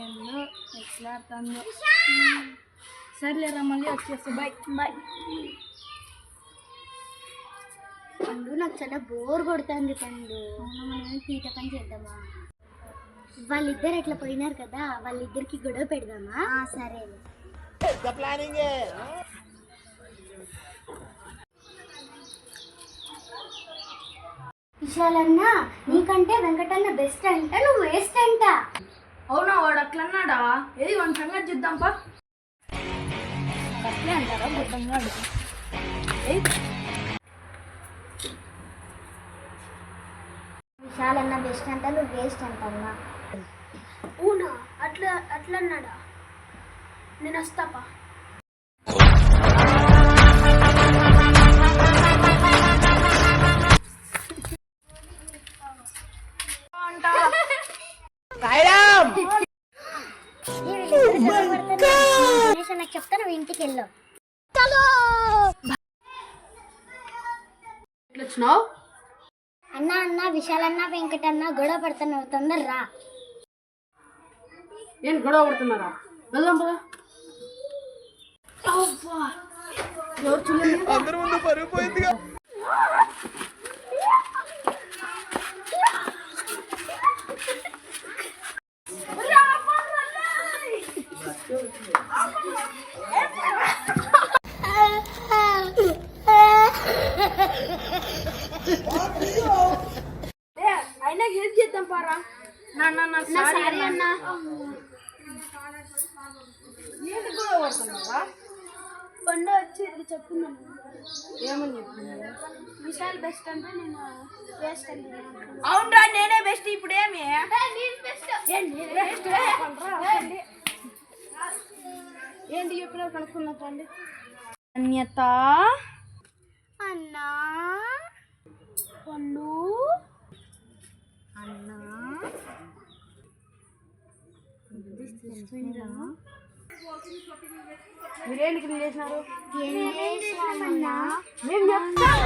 ఏందో ఎట్లా సర్లేరా మళ్ళీ వచ్చేస్తా బాయ్ బాయ్. పండు నాకు చాలా బోర్ కొడుతుంది పండు. మనం పీట పని చేద్దామా? వాళ్ళిద్దరు ఎట్లా పోయినారు కదా, వాళ్ళిద్దరికి గొడవ పెడదామా? సరే. విశాలన్నా, నీకంటే వెంకటన్న బెస్ట్ అంట, నువ్వు వేస్ట్ అంట. అవునా? వాడు అట్లా అన్నాడా? ఏది వాడి సంగతి చూద్దాంపా. అట్లే అంటారా? గుడ్డంగా అడుగు. విశాలన్న బెస్ట్ అంట, నువ్వు వేస్ట్ అంటన్నా. అవునా? అట్లా అన్నాడా? నేను వస్తాపా. నాకు చెప్తా, నువ్వు ఇంటికి వెళ్ళావు. అన్న విశాలన్న వెంకటన్న గొడవ పడుతున్నావు, తొందరరా. ఏం గొడవ పడుతున్నారా? వెళ్దాం పదా. అందరి ముందు పరుగు పోయిందిగా. అయినా హెల్ప్ చేద్దాం పారా. సారీ అన్నా. ఏంటి గొడవ పడుతున్నావా? పండు వచ్చి చెప్తున్నాను. ఏమని చెప్తున్నా? విశాల్ బెస్ట్ అంటే నేను బెస్ట్ అంటే. అవునరా, నేనే బెస్ట్. ఇప్పుడు ఏమి ఏంటి చెప్పినా కనుక్కున్నాండి. అన్యత అన్నా పండు అన్నా మీరేంటి క్లీన్ చేసినారు? ఏం మేము చెప్తాం.